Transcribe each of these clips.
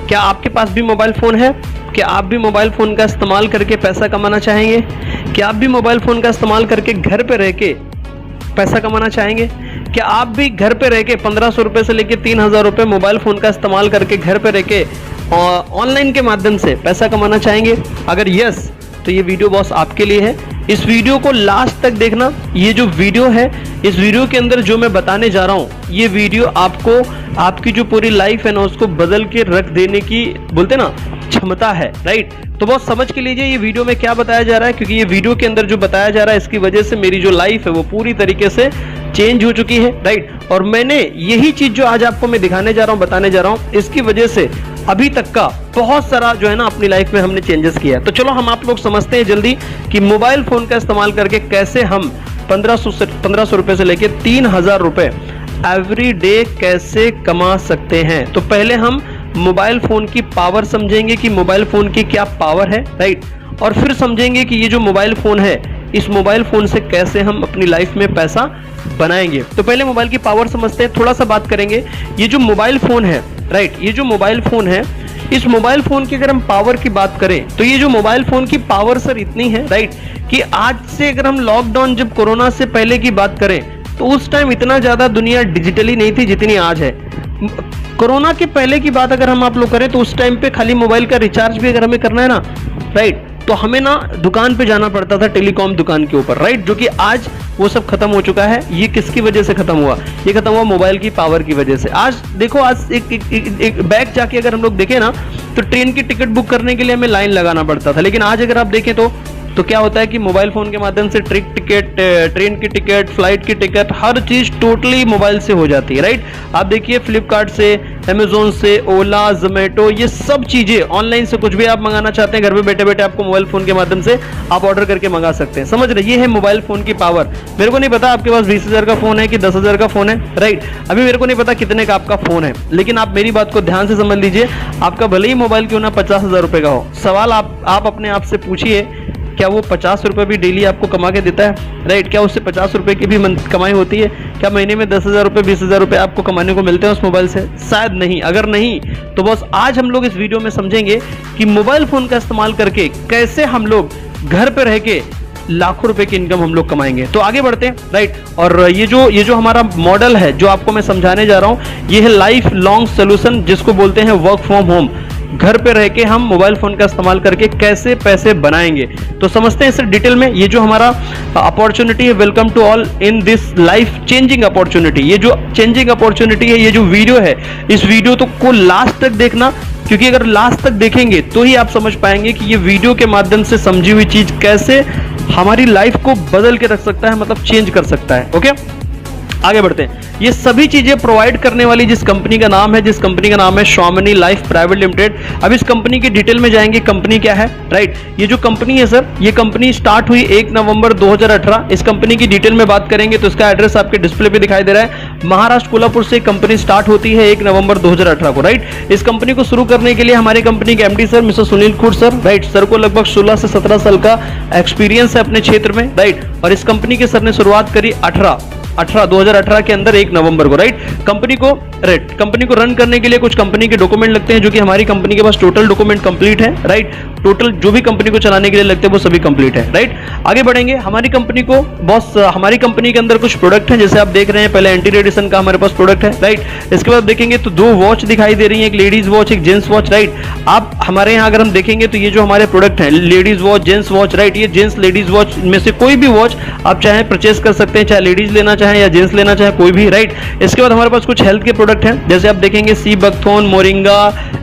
क्या आपके पास भी मोबाइल फ़ोन है? क्या आप भी मोबाइल फ़ोन का इस्तेमाल करके पैसा कमाना चाहेंगे? क्या आप भी मोबाइल फ़ोन का इस्तेमाल करके घर पे रह के पैसा कमाना चाहेंगे? क्या आप भी घर पे रह के 1500 रुपये से लेके 3000 रुपये मोबाइल फ़ोन का इस्तेमाल करके घर पे रह के ऑनलाइन के माध्यम से पैसा कमाना चाहेंगे? अगर यस, तो ये वीडियो बॉस आपके लिए है। इस वीडियो को लास्ट तक देखना। ये जो वीडियो है, इस वीडियो के अंदर जो मैं बताने जा रहा हूँ, ये वीडियो आपको आपकी जो पूरी लाइफ है ना उसको बदल के रख देने की, बोलते ना, क्षमता है, राइट। तो बहुत समझ के लीजिए ये वीडियो में क्या बताया जा रहा है, क्योंकि ये वीडियो के अंदर जो बताया जा रहा है इसकी वजह से मेरी जो लाइफ है वो पूरी तरीके से चेंज हो चुकी है, राइट। और मैंने यही चीज जो आज आपको मैं दिखाने जा रहा हूँ, बताने जा रहा हूँ, इसकी वजह से अभी तक का बहुत सारा जो है ना अपनी लाइफ में हमने चेंजेस किया है। तो चलो हम आप लोग समझते हैं जल्दी कि मोबाइल फोन का इस्तेमाल करके कैसे हम 1500 रुपए से लेके 3000 रुपए एवरी डे कैसे कमा सकते हैं। तो पहले हम मोबाइल फोन की पावर समझेंगे कि मोबाइल फोन की क्या पावर है, राइट। और फिर समझेंगे कि ये जो मोबाइल फोन है, इस मोबाइल फोन से कैसे हम अपनी लाइफ में पैसा बनाएंगे। तो पहले मोबाइल की पावर समझते हैं, थोड़ा सा बात करेंगे। ये जो मोबाइल फोन है, राइट, ये जो मोबाइल फोन है, इस मोबाइल फोन की अगर हम पावर की बात करें तो ये जो मोबाइल फोन की पावर सर इतनी है, राइट, कि आज से अगर हम लॉकडाउन, जब कोरोना से पहले की बात करें तो उस टाइम इतना ज्यादा दुनिया डिजिटली नहीं थी जितनी आज है। कोरोना के पहले की बात अगर हम आप लोग करें तो उस टाइम पे खाली मोबाइल का रिचार्ज भी अगर हमें करना है ना, राइट, तो हमें ना दुकान पे जाना पड़ता था, टेलीकॉम दुकान के ऊपर, राइट, जो कि आज वो सब खत्म हो चुका है। ये किसकी वजह से खत्म हुआ? ये खत्म हुआ मोबाइल की पावर की वजह से। आज देखो, आज एक बैग जाके अगर हम लोग देखें ना तो ट्रेन की टिकट बुक करने के लिए हमें लाइन लगाना पड़ता था, लेकिन आज अगर आप देखें तो क्या होता है कि मोबाइल फोन के माध्यम से ट्रेन की टिकट, फ्लाइट की टिकट, हर चीज टोटली मोबाइल से हो जाती है, राइट। आप देखिए फ्लिपकार्ट से, अमेजोन से, ओला, जोमेटो, ये सब चीजें ऑनलाइन से कुछ भी आप मंगाना चाहते हैं घर पे बैठे बैठे आपको मोबाइल फोन के माध्यम से आप ऑर्डर करके मंगा सकते हैं। समझ रहे? ये है मोबाइल फोन की पावर। मेरे को नहीं पता आपके पास 20,000 का फोन है कि 10,000 का फोन है, राइट। अभी मेरे को नहीं पता कितने का आपका फोन है, लेकिन आप मेरी बात को ध्यान से समझ लीजिए। आपका भले ही मोबाइल क्यों ना 50,000 रुपए का हो, सवाल आप अपने आप से पूछिए, क्या वो 50 रुपए भी डेली आपको कमा के देता है, राइट? क्या उससे 50 रुपए की भी कमाई होती है? क्या महीने में 10,000 रुपए, 20,000 रुपए आपको कमाने को मिलते हैं उस मोबाइल से? शायद नहीं। अगर नहीं तो बस आज हम लोग इस वीडियो में समझेंगे कि मोबाइल फोन का इस्तेमाल करके कैसे हम लोग घर पे रह के लाखों रुपए की इनकम हम लोग कमाएंगे। तो आगे बढ़ते हैं, राइट। और ये जो हमारा मॉडल है जो आपको मैं समझाने जा रहा हूं, ये है लाइफ लॉन्ग सोल्यूशन, जिसको बोलते हैं वर्क फ्रॉम होम। घर पे रह के हम मोबाइल फोन का इस्तेमाल करके कैसे पैसे बनाएंगे, तो समझते हैं इसे डिटेल में। ये जो हमारा अपॉर्चुनिटी है, welcome to all in this life changing opportunity, ये जो चेंजिंग अपॉर्चुनिटी है, ये जो वीडियो है, इस वीडियो तो को लास्ट तक देखना, क्योंकि अगर लास्ट तक देखेंगे तो ही आप समझ पाएंगे कि ये वीडियो के माध्यम से समझी हुई चीज कैसे हमारी लाइफ को बदल के रख सकता है, मतलब चेंज कर सकता है। ओके, आगे बढ़ते हैं। ये सभी चीजें प्रोवाइड करने वाली जिस कंपनी का नाम है स्वामिनी लाइफ प्राइवेट लिमिटेड। अब इस कंपनी की डिटेल में जाएंगे, कंपनी क्या है, राइट। ये जो कंपनी है सर, ये कंपनी स्टार्ट हुई 1 नवंबर 2018। इस कंपनी की डिटेल में बात करेंगे तो इसका एड्रेस आपके डिस्प्ले पे दिखाई दे रहा है। महाराष्ट्र कोल्हापुर से कंपनी स्टार्ट होती है 1 नवंबर 2018 को, राइट। इस कंपनी को शुरू करने के लिए हमारी कंपनी के एमडी सर मिस्टर सुनील खुर सर, राइट, सर को लगभग 16 से 17 साल का एक्सपीरियंस है अपने क्षेत्र में, राइट। और इस कंपनी के सर ने शुरुआत करी 2018 के अंदर 1 नवंबर को, राइट। कंपनी को रन करने के लिए कुछ कंपनी के डॉक्यूमेंट लगते हैं, जो कि हमारी कंपनी के पास टोटल डॉक्यूमेंट कंप्लीट है, राइट। टोटल जो भी कंपनी को चलाने के लिए लगते हैं वो सभी कंप्लीट है, राइट। आगे बढ़ेंगे। हमारी कंपनी को बॉस, हमारी कंपनी के अंदर कुछ प्रोडक्ट हैं, जैसे आप देख रहे हैं, पहले एंटी रेडिएशन का हमारे पास प्रोडक्ट है, राइट। इसके बाद देखेंगे तो 2 वॉच दिखाई दे रही है, एक लेडीज वॉच, एक जेंट्स वॉच, राइट। आप हमारे यहाँ अगर हम देखेंगे तो ये जो हमारे प्रोडक्ट है, ladies watch, gents watch, right, ये जेंट्स लेडीज वॉच में से कोई भी वॉच आप चाहे परचेस कर सकते हैं, चाहे लेडीज लेना चाहे या जेंट्स लेना चाहे, कोई भी, राइट। इसके बाद हमारे पास कुछ हेल्थ के प्रोडक्ट हैं, जैसे आप देखेंगे सी बकथोन, मोरिंगा,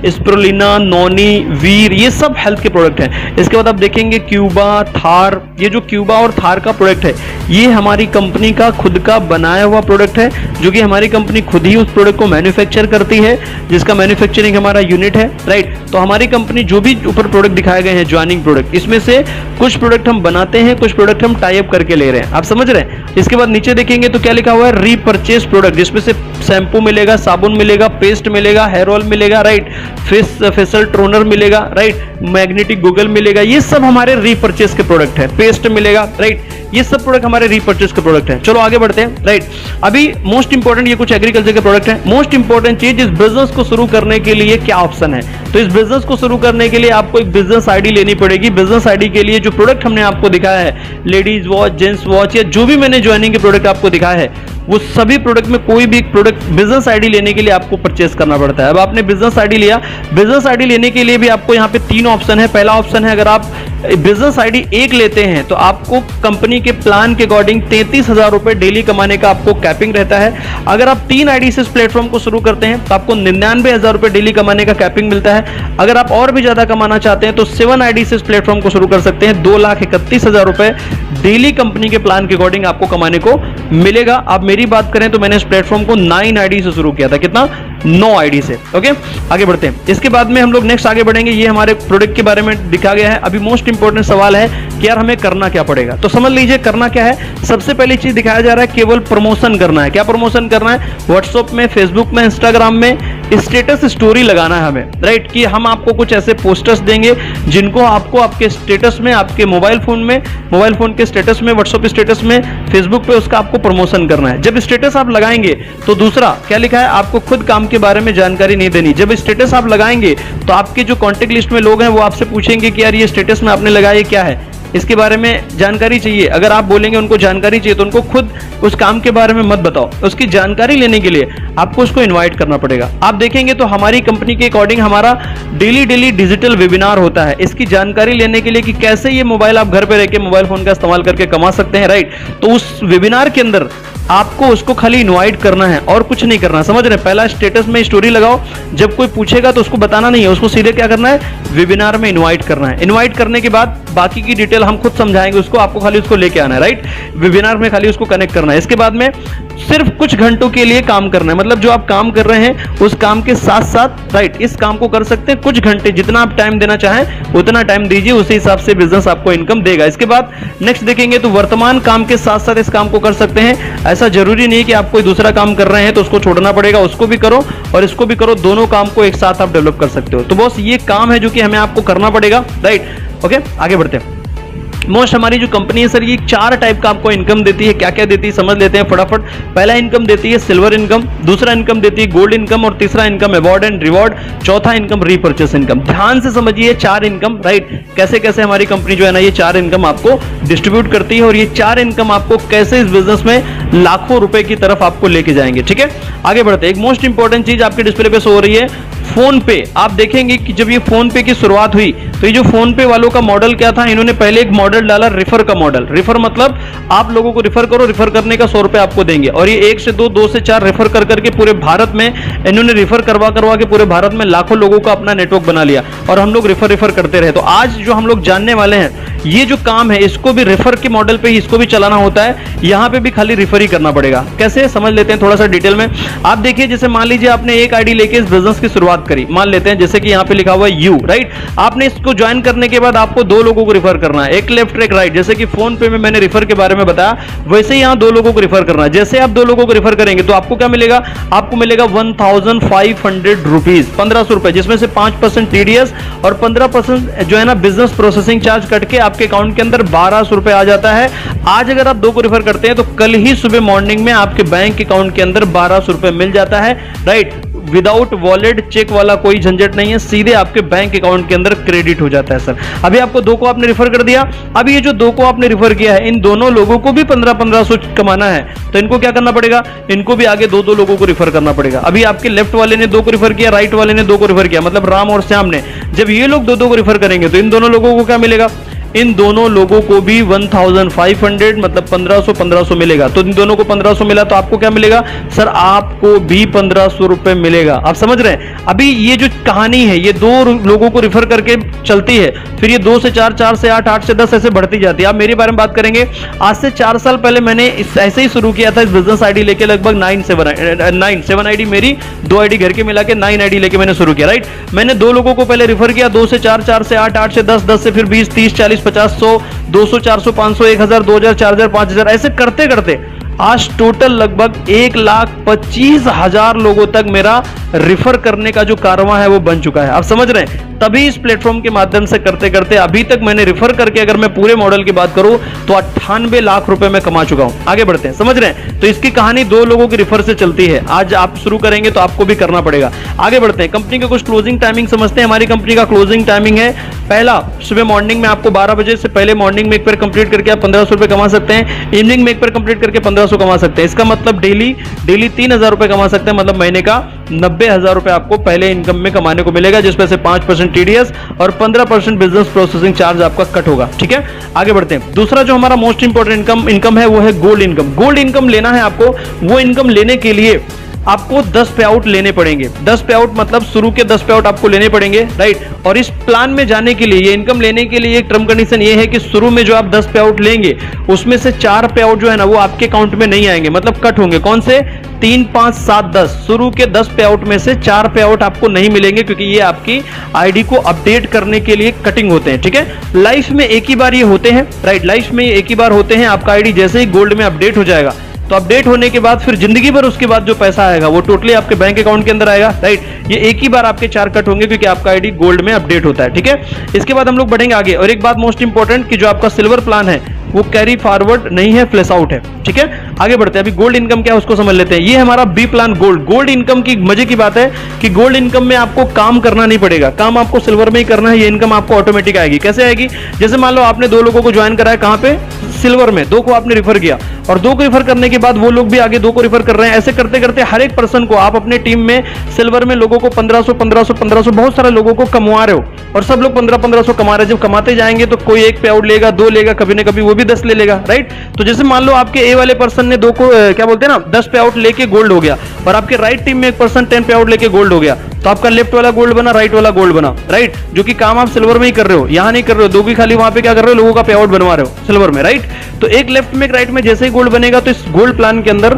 स्प्रुलिना, नोनी, वीर, ये सब हेल्थ के प्रोडक्ट हैं। इसके बाद आप देखेंगे क्यूबा, थार, ये जो क्यूबा और थार का प्रोडक्ट है, ये हमारी कंपनी का खुद का बनाया हुआ प्रोडक्ट है, जो कि हमारी कंपनी खुद ही उस प्रोडक्ट को मैन्युफैक्चर करती है, जिसका मैन्युफैक्चरिंग हमारा यूनिट है, राइट। तो हमारी कंपनी जो भी ऊपर प्रोडक्ट दिखाए गए हैं, ज्वाइनिंग प्रोडक्ट, इसमें से कुछ प्रोडक्ट हम बनाते हैं, कुछ प्रोडक्ट हम टाई अप करके ले रहे हैं, आप समझ रहे हैं। इसके बाद नीचे देखेंगे तो क्या लिखा हुआ है, रीपरचेज प्रोडक्ट, जिसमें से शैम्पू मिलेगा, साबुन मिलेगा, पेस्ट मिलेगा, हेयर ऑयल मिलेगा, राइट, फेशियल टोनर मिलेगा, राइट, मैग्नेटिक गूगल मिलेगा, ये सब हमारे रीपरचेज के प्रोडक्ट है, पेस्ट मिलेगा, राइट, ये सब प्रोडक्ट हमारे रीपरचेज के प्रोडक्ट है। चलो आगे बढ़ते हैं, राइट। अभी मोस्ट इंपॉर्टेंट, ये कुछ एग्रीकल्चर के प्रोडक्ट है। मोस्ट इंपॉर्टेंट चीज, इस बिजनेस को शुरू करने के लिए क्या ऑप्शन है, तो इस बिजनेस को शुरू करने के लिए आपको एक बिजनेस आईडी लेनी पड़ेगी। बिजनेस आईडी के लिए जो प्रोडक्ट हमने आपको दिखाया है, लेडीज वॉच, जेंट्स वॉच, या जो भी मैंने ज्वाइनिंग के प्रोडक्ट आपको दिखाया है, वो सभी प्रोडक्ट में कोई भी प्रोडक्ट बिजनेस आईडी लेने के लिए आपको परचेस करना पड़ता है। अब आपने बिजनेस आईडी लिया, बिजनेस आईडी लेने के लिए भी आपको यहाँ पे 3 ऑप्शन है। पहला ऑप्शन है, अगर आप बिजनेस आईडी एक लेते हैं तो आपको कंपनी के प्लान के अकॉर्डिंग 33,000 रुपए डेली कमाने का आपको कैपिंग रहता है। अगर आप 3 आईडी से इस प्लेटफॉर्म को शुरू करते हैं तो आपको 99,000 रुपए डेली कमाने का कैपिंग मिलता है। अगर आप और भी ज्यादा कमाना चाहते हैं तो 7 आईडी से इस प्लेटफॉर्म को शुरू कर सकते हैं। 2,31,000 रुपए डेली कंपनी के प्लान के अकॉर्डिंग आपको कमाने को मिलेगा। आप मेरी बात करें तो मैंने इस प्लेटफॉर्म को 9 आईडी से शुरू किया था। कितना? 9 आईडी से। ओके, आगे बढ़ते हैं। इसके बाद में हम लोग नेक्स्ट आगे बढ़ेंगे। ये हमारे प्रोडक्ट के बारे में दिखा गया है। अभी मोस्ट इंपॉर्टेंट सवाल है कि यार हमें करना क्या पड़ेगा। तो समझ लीजिए करना क्या है। सबसे पहली चीज दिखाया जा रहा है, केवल प्रमोशन करना है। क्या प्रमोशन करना है? व्हाट्सएप में, फेसबुक में, इंस्टाग्राम में स्टेटस स्टोरी लगाना है हमें, राइट। कि हम आपको कुछ ऐसे पोस्टर्स देंगे जिनको आपको आपके स्टेटस में, आपके मोबाइल फोन में, मोबाइल फोन के स्टेटस में, व्हाट्सएप स्टेटस में, फेसबुक पे उसका आपको प्रमोशन करना है। जब स्टेटस आप लगाएंगे तो दूसरा क्या लिखा है, आपको खुद काम के बारे में जानकारी नहीं देनी। जब स्टेटस आप लगाएंगे तो आपके जो कॉन्टेक्ट लिस्ट में लोग हैं वो आपसे पूछेंगे कि यार ये स्टेटस में आपने लगाया क्या है, इसके बारे में जानकारी चाहिए। अगर आप बोलेंगे उनको जानकारी चाहिए तो उनको खुद उस काम के बारे में मत बताओ। उसकी जानकारी लेने के लिए आपको उसको इनवाइट करना पड़ेगा। आप देखेंगे तो हमारी कंपनी के अकॉर्डिंग हमारा डेली डिजिटल वेबिनार होता है इसकी जानकारी लेने के लिए कि कैसे ये मोबाइल आप घर पे रह के मोबाइल फोन का इस्तेमाल करके कमा सकते हैं, राइट। तो उस वेबिनार के अंदर आपको उसको खाली इनवाइट करना है और कुछ नहीं करना, समझ रहे हैं। पहला स्टेटस में स्टोरी लगाओ, जब कोई पूछेगा तो उसको बताना नहीं है, उसको सीधे क्या करना है, वेबिनार में इनवाइट करना है। इनवाइट करने के बाद बाकी की डिटेल हम खुद समझाएंगे उसको, आपको खाली उसको लेके आना है, राइट। वेबिनार में खाली उसको कनेक्ट करना है। इसके बाद में सिर्फ कुछ घंटों के लिए काम करना है, मतलब जो आप काम कर रहे हैं उस काम के साथ साथ, राइट, इस काम को कर सकते हैं कुछ घंटे, जितना आप टाइम देना चाहें उतना टाइम दीजिए, उसी हिसाब से बिजनेस आपको इनकम देगा। इसके बाद नेक्स्ट देखेंगे तो वर्तमान काम के साथ साथ इस काम को कर सकते हैं। ऐसा जरूरी नहीं कि आप कोई दूसरा काम कर रहे हैं तो उसको छोड़ना पड़ेगा, उसको भी करो और इसको भी करो, दोनों काम को एक साथ आप डेवलप कर सकते हो। तो बॉस ये काम है जो कि हमें आपको करना पड़ेगा, राइट। ओके, आगे बढ़ते हैं। मोस्ट हमारी जो कंपनी है सर, ये 4 टाइप का आपको इनकम देती है। क्या क्या देती है समझ लेते हैं फटाफट। पहला इनकम देती है सिल्वर इनकम, दूसरा इनकम देती है गोल्ड इनकम, और तीसरा इनकम अवार्ड एंड रिवॉर्ड, चौथा इनकम रीपर्चेस इनकम। ध्यान से समझिए 4 इनकम, राइट। कैसे कैसे हमारी कंपनी जो है ना ये 4 इनकम आपको डिस्ट्रीब्यूट करती है और ये 4 इनकम आपको कैसे इस बिजनेस में लाखों रुपए की तरफ आपको लेके जाएंगे, ठीक है। आगे बढ़ते हैं। एक मोस्ट इंपॉर्टेंट चीज आपके डिस्प्ले पे शो हो रही है, फोन पे। आप देखेंगे कि जब ये फोन पे की शुरुआत हुई तो ये जो फोन पे वालों का मॉडल क्या था, इन्होंने पहले एक मॉडल डाला रिफर का मॉडल। रिफर मतलब आप लोगों को रिफर करो, रिफर करने का 100 रुपए आपको देंगे, और ये 1 से 2, 2 से 4 रेफर कर करके पूरे भारत में इन्होंने रिफर करवा करवा के पूरे भारत में लाखों लोगों का अपना नेटवर्क बना लिया और हम लोग रिफर करते रहे। तो आज जो हम लोग जानने वाले हैं ये जो काम है इसको भी रेफर के मॉडल पे ही इसको भी चलाना होता है। यहां पे भी खाली रेफर ही करना पड़ेगा। कैसे समझ लेते हैं थोड़ा सा डिटेल में। आप देखिए, जैसे मान लीजिए आपने एक आईडी लेके इस बिजनेस की शुरुआत करी, मान लेते हैं जैसे कि यहां पे लिखा हुआ है यू, राइट। आपने इसको ज्वाइन करने के बाद आपको 2 लोगों को रिफर करना है, एक लेफ्ट एक राइट। जैसे कि फोन पे में मैंने रिफर के बारे में बताया, वैसे ही यहां 2 लोगों को रिफर करना है। जैसे आप 2 लोगों को रिफर करेंगे तो आपको क्या मिलेगा, आपको मिलेगा 1500 रुपीज, 1500 रुपए, जिसमें से 5% टीडीएस और 15% जो है ना बिजनेस प्रोसेसिंग चार्ज कट के आपके अकाउंट के अंदर 1200 रुपए आ जाता है। आज अगर आप 2 को रिफर करते हैं तो कल ही सुबह मॉर्निंग में आपके बैंक अकाउंट के अंदर 1200 रुपए मिल जाता है, राइट। विदाउट वॉलेट चेक वाला कोई झंझट नहीं है, सीधे आपके बैंक अकाउंट के अंदर क्रेडिट हो जाता है सर। अभी आपको 2 को आपने रिफर कर दिया, अभी ये जो 2 को आपने रिफर किया है इन दोनों लोगों को भी 1500 कमाना है, तो इनको क्या करना पड़ेगा, इनको भी आगे 2 लोगों को रिफर करना पड़ेगा। अभी आपके लेफ्ट वाले ने 2 को रिफर किया, राइट वाले ने 2 को रिफर किया, मतलब राम और श्याम ने। जब ये लोग 2 को रिफर करेंगे तो इन दोनों लोगों को क्या मिलेगा, इन दोनों लोगों को भी 1500 मतलब 1500 मिलेगा। तो इन दोनों को 1500 मिला तो आपको क्या मिलेगा सर, आपको भी 1500 रुपए मिलेगा। आप समझ रहे हैं। अभी ये जो कहानी है ये 2 लोगों को रिफर करके चलती है, फिर ये 2 से 4, 4 से 8, 8 से 10 ऐसे बढ़ती जाती है। आप मेरे बारे में बात करेंगे, आज से 4 साल पहले मैंने ऐसे ही शुरू किया था इस बिजनेस आईडी लेके, लगभग 7 आईडी मेरी, 2 आईडी घर के मिला के 9 आईडी लेके मैंने शुरू किया, राइट। मैंने 2 लोगों को पहले रिफर किया, 2 से 4, 4 से 8, 8 से 10, 10 से फिर 20, 30, 40, 50, 100, 200, 400, 500, 1000, 2000, 4000, 5000 ऐसे करते करते आज टोटल लगभग 1,25,000 लोगों तक मेरा रिफर करने का जो कारवां है वो बन चुका है। आप समझ रहे हैं, तभी इस प्लेटफॉर्म के माध्यम से करते करते अभी तक मैंने रिफर करके अगर मैं पूरे मॉडल की बात करूं तो 98 लाख रुपए में कमा चुका हूं। आगे बढ़ते हैं, समझ रहे हैं? तो इसकी कहानी 2 लोगों की रिफर से चलती है। आज आप शुरू करेंगे तो आपको भी करना पड़ेगा। आगे बढ़ते हैं, कंपनी के कुछ क्लोजिंग टाइमिंग समझते हैं। हमारी कंपनी का क्लोजिंग टाइमिंग है, पहला सुबह मॉर्निंग में आपको 12 बजे से पहले मॉर्निंग में एक पेयर कंप्लीट करके आप 1500 रुपए कमा सकते हैं। इवनिंग में एक पेयर कंप्लीट करके 1500 कमा सकते हैं। इसका मतलब डेली 3000 रुपए कमा सकते हैं, मतलब महीने का 90,000 रुपए आपको पहले इनकम में कमाने को मिलेगा, जिसमें से 5% टीडीएस और 15% बिजनेस प्रोसेसिंग चार्ज आपका कट होगा। ठीक है, आगे बढ़ते हैं। दूसरा जो हमारा मोस्ट इंपॉर्टेंट इनकम है वो है गोल्ड इनकम। गोल्ड इनकम लेना है आपको, वो इनकम लेने के लिए आपको 10 पे आउट लेने पड़ेंगे। 10 पे आउट मतलब शुरू के 10 पे आउट आपको लेने पड़ेंगे, राइट। और इस प्लान में जाने के लिए, ये इनकम लेने के लिए एक टर्म कंडीशन ये है कि शुरू में जो आप 10 पे आउट लेंगे उसमें से 4 पे आउट जो है ना वो आपके अकाउंट में नहीं आएंगे, मतलब कट होंगे। कौन से? 3, 5, 7, 10। शुरू के 10 पे आउट में से 4 पे आउट आपको नहीं मिलेंगे, क्योंकि ये आपकी आईडी को अपडेट करने के लिए कटिंग होते हैं। ठीक है, लाइफ में एक ही बार ये होते हैं, राइट। लाइफ में एक ही बार होते हैं। आपका आईडी जैसे ही गोल्ड में अपडेट हो जाएगा तो अपडेट होने के बाद फिर जिंदगी भर उसके बाद जो पैसा आएगा वो टोटली आपके बैंक अकाउंट के अंदर आएगा, राइट। ये एक ही बार आपके 4 कट होंगे क्योंकि आपका आईडी गोल्ड में अपडेट होता है। ठीक है, इसके बाद हम लोग बढ़ेंगे आगे। और एक बात मोस्ट इंपॉर्टेंट कि जो आपका सिल्वर प्लान है वो कैरी फॉरवर्ड नहीं है, फ्लैश आउट है। ठीक है, आगे बढ़ते हैं। अभी गोल्ड इनकम क्या है उसको समझ लेते हैं। ये हमारा B plan gold. Gold income की मजे की बात है कि गोल्ड इनकम में आपको काम करना नहीं पड़ेगा, काम आपको सिल्वर में ही करना है। ये इनकम आपको ऑटोमेटिक आएगी। कैसे आएगी? जैसे मान लो आपने 2 लोगों को ज्वाइन कराया, कहां पे? सिल्वर में। 2 को आपने रिफर किया और 2 को रिफर करने के बाद वो लोग भी आगे 2 को रिफर कर रहे हैं। ऐसे करते करते हर एक पर्सन को आप अपने टीम में सिल्वर में लोगों को 1500 बहुत सारे लोगों को कमवा रहे हो और सब लोग 1500 कमा रहे हैं। जब कमाते जाएंगे तो कोई 1 पे आउट लेगा, 2 लेगा, कभी ना कभी वो भी 10 ले लेगा, राइट। तो जैसे मान लो आपके ए वाले पर्सन ने 2 को क्या बोलते हैं ना 10 पे आउट लेके गोल्ड हो गया और आपके राइट टीम में एक पर्सन 10 पे आउट लेके गोल्ड हो गया, तो आपका लेफ्ट वाला गोल्ड बना, राइट वाला गोल्ड बना, राइट। जो कि काम आप सिल्वर में ही कर रहे हो, यहां नहीं कर रहे हो। 2 की खाली वहां पे क्या कर रहे हो? लोगों का पे आउट बनवा रहे हो सिल्वर में, राइट। तो एक लेफ्ट में एक राइट में जैसे ही गोल्ड बनेगा तो इस गोल्ड प्लान के अंदर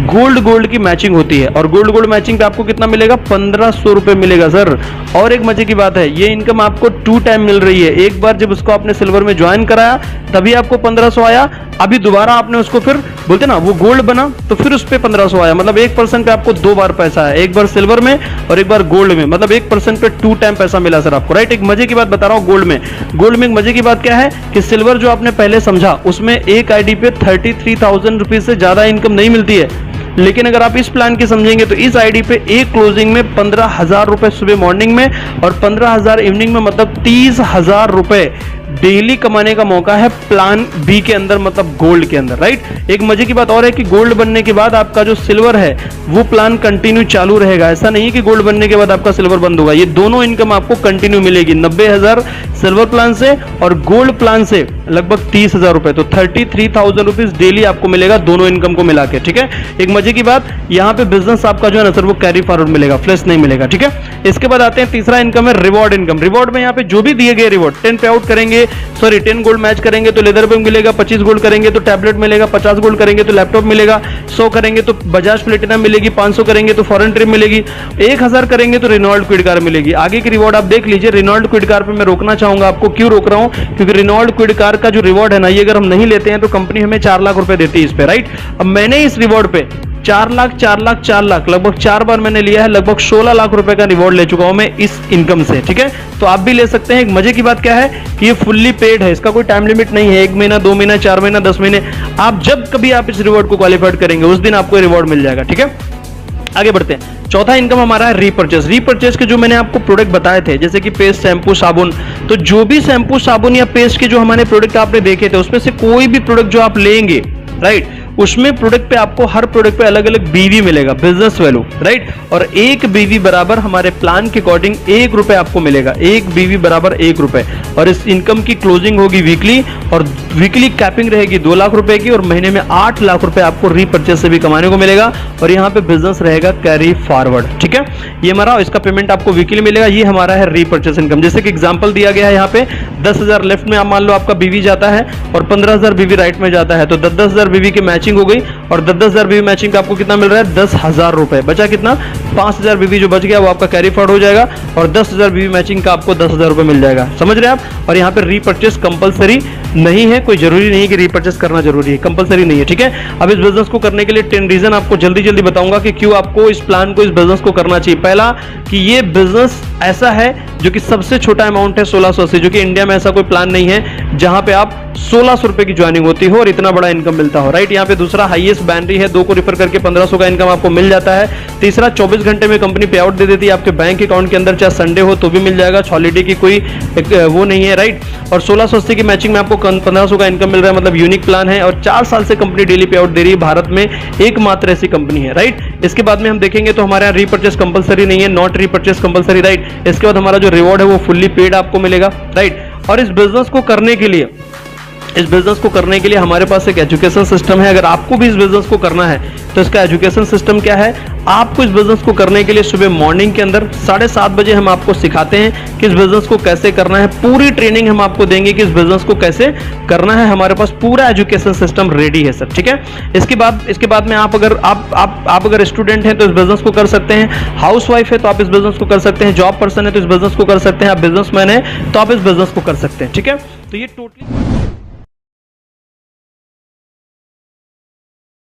गोल्ड की मैचिंग होती है और गोल्ड मैचिंग पे आपको कितना मिलेगा? 1500 रुपए मिलेगा सर। और एक मजे की बात है, ये इनकम आपको 2 टाइम मिल रही है। एक बार जब उसको आपने सिल्वर में ज्वाइन कराया तभी आपको 1500 आया, अभी दोबारा आपने उसको फिर बोलते ना वो गोल्ड बना तो फिर उस पे 1500 आया, मतलब 1% पे आपको 2 बार पैसा है, एक बार सिल्वर में और एक बार गोल्ड में, मतलब 1% पे 2 टाइम पैसा मिला सर आपको, राइट। एक मजे की बात बता रहा हूं गोल्ड में एक मजे की बात क्या है कि सिल्वर जो आपने पहले समझा उसमें एक आईडी पे 33,000 रुपीज से ज्यादा इनकम नहीं मिलती है, लेकिन अगर आप इस प्लान की समझेंगे तो इस आईडी पे एक क्लोजिंग में 15,000 रुपए सुबह मॉर्निंग में और 15,000 इवनिंग में, मतलब 30,000 रुपए डेली कमाने का मौका है प्लान बी के अंदर, मतलब गोल्ड के अंदर, राइट। एक मजे की बात और है कि गोल्ड बनने के बाद आपका जो सिल्वर है वो प्लान कंटिन्यू चालू रहेगा। ऐसा नहीं है कि गोल्ड बनने के बाद आपका सिल्वर बंद होगा, ये दोनों इनकम आपको कंटिन्यू मिलेगी। 90,000 सिल्वर प्लान से और गोल्ड प्लान से लगभग 30,000 रुपए, तो 33,000 रुपीज डेली आपको मिलेगा दोनों इनकम को मिला के। ठीक है, एक मजे की बात यहाँ पे बिजनेस आपका जो है ना सर वो कैरी फॉरवर्ड मिलेगा, फ्लैश नहीं मिलेगा। ठीक है, इसके बाद आते हैं तीसरा इनकम है रिवॉर्ड इनकम। रिवॉर्ड में यहाँ पे जो भी दिए गए रिवॉर्ड, 10 पे आउट करेंगे, 10 गोल्ड मैच करेंगे तो लेदर बैग मिलेगा, 25 गोल्ड करेंगे तो टैबलेट मिलेगा, 50 गोल्ड करेंगे तो लैपटॉप मिलेगा, 100 करेंगे तो बजाज प्लेटिना मिलेगी, 500 करेंगे तो फॉरेन ट्रिप मिलेगी, 1000 करेंगे तो रेनॉल्ड क्विड कार मिलेगी। आगे की रिवॉर्ड आप देख लीजिए। रेनॉल्ड क्विड कार पे मैं रोकना चाहूंगा आपको, क्यों रोक रहा हूं? क्योंकि रेनॉल्ड क्विड कार का जो रिवॉर्ड है ना, ये अगर हम नहीं लेते हैं तो कंपनी हमें 4 लाख रुपए देती है इस पे, राइट। अब मैंने इस रिवॉर्ड पे 4 लाख लगभग 4 बार मैंने लिया है, लगभग 16 लाख रुपए का रिवॉर्ड ले चुका हूं मैं इस इनकम से। ठीक है, तो आप भी ले सकते हैं। एक मजे की बात क्या है कि ये फुल्ली पेड है, इसका कोई टाइम लिमिट नहीं है, 1 महीना, 2 महीना, 4 महीना, 10 महीने, आप जब कभी आप इस रिवॉर्ड को क्वालिफाइड करेंगे उस दिन आपको रिवॉर्ड मिल जाएगा। ठीक है, आगे बढ़ते हैं। चौथा इनकम हमारा है रीपर्चेस के जो मैंने आपको प्रोडक्ट बताए थे, जैसे कि पेस्ट, शैम्पू, साबुन, तो जो भी शैम्पू, साबुन या पेस्ट के जो हमारे प्रोडक्ट आपने देखे थे उसमें से कोई भी प्रोडक्ट जो आप लेंगे, राइट, उसमें प्रोडक्ट पे आपको हर प्रोडक्ट पे अलग अलग बीवी मिलेगा, बिजनेस वैल्यू, राइट। और 1 बीवी बराबर हमारे प्लान के अकॉर्डिंग 1 रुपए आपको मिलेगा, 1 बीवी बराबर 1 रुपए। और इस इनकम की क्लोजिंग होगी वीकली और वीकली कैपिंग रहेगी 2 लाख रुपए की और महीने में 8 लाख रुपए आपको रीपर्चेस से भी कमाने को मिलेगा और यहाँ पे बिजनेस रहेगा कैरी फॉरवर्ड। ठीक है, ये हमारा, इसका पेमेंट आपको वीकली मिलेगा। ये हमारा है रीपर्चेस इनकम। जैसे कि एग्जांपल दिया गया है यहाँ पे 10,000 लेफ्ट में आप मान लो आपका बीवी जाता है और 15,000 बीवी राइट में जाता है, तो 10,000 बीवी की मैचिंग हो गई और 10,000 बीवी मैचिंग का आपको कितना मिल रहा है? 10,000 रुपए। बचा कितना? 5,000 बीवी जो बच गया वो आपका कैरी फॉरवर्ड हो जाएगा और 10,000 बीवी मैचिंग का आपको 10,000 रुपए मिल जाएगा। समझ रहे हैं आप? और यहाँ पे रीपर्चेस कंपलसरी नहीं है, कोई जरूरी नहीं है कि रीपर्चेस करना जरूरी है, कंपलसरी नहीं है, ठीक है। अब इस बिजनेस को करने के लिए 10 रीजन आपको जल्दी जल्दी बताऊंगा कि क्यों आपको इस प्लान को, इस बिजनेस को करना चाहिए। पहला कि ये बिजनेस ऐसा है जो कि सबसे छोटा अमाउंट है 1680, जो कि इंडिया में ऐसा कोई प्लान नहीं है जहां पे आप 1600 रुपए की ज्वाइनिंग होती हो और इतना बड़ा इनकम मिलता हो, राइट। यहाँ पे दूसरा हाईएस्ट बाउंड्री है, 2 को रिफर करके 1500 का इनकम आपको मिल जाता है। तीसरा 24 घंटे में कंपनी पे आउट दे देती है आपके बैंक अकाउंट के अंदर, चाहे संडे हो तो भी मिल जाएगा, हॉलीडे की कोई वो नहीं है, राइट। और 1680 की मैचिंग में आपको 1500 का इनकम मिल रहा है, मतलब यूनिक प्लान है। और 4 साल से कंपनी डेली पे आउट दे रही है, भारत में एकमात्र ऐसी कंपनी है, राइट। इसके बाद में हम देखेंगे तो हमारे यहाँ रीपर्चेस कंपलसरी नहीं है, नॉट रीपर्चेस कंपलसरी, राइट। इसके बाद हमारा जो रिवॉर्ड है वो फुल्ली पेड आपको मिलेगा, राइट। और इस बिजनेस को करने के लिए हमारे पास एक एजुकेशन सिस्टम है। अगर आपको भी इस बिजनेस को करना है तो इसका एजुकेशन सिस्टम क्या है, आपको इस बिजनेस को करने के लिए सुबह मॉर्निंग के अंदर 7:30 बजे हम आपको सिखाते हैं कि इस बिजनेस को कैसे करना है। पूरी ट्रेनिंग हम आपको देंगे कि इस बिजनेस को कैसे करना है। हमारे पास पूरा एजुकेशन सिस्टम रेडी है सर, ठीक है। इसके बाद में आप अगर स्टूडेंट हैं तो इस बिजनेस को कर सकते हैं, हाउसवाइफ है तो आप इस बिजनेस को कर सकते हैं, जॉब पर्सन है तो इस बिजनेस को कर सकते हैं, आप बिजनेसमैन है तो आप इस बिजनेस को कर सकते हैं, ठीक है। तो ये टोटली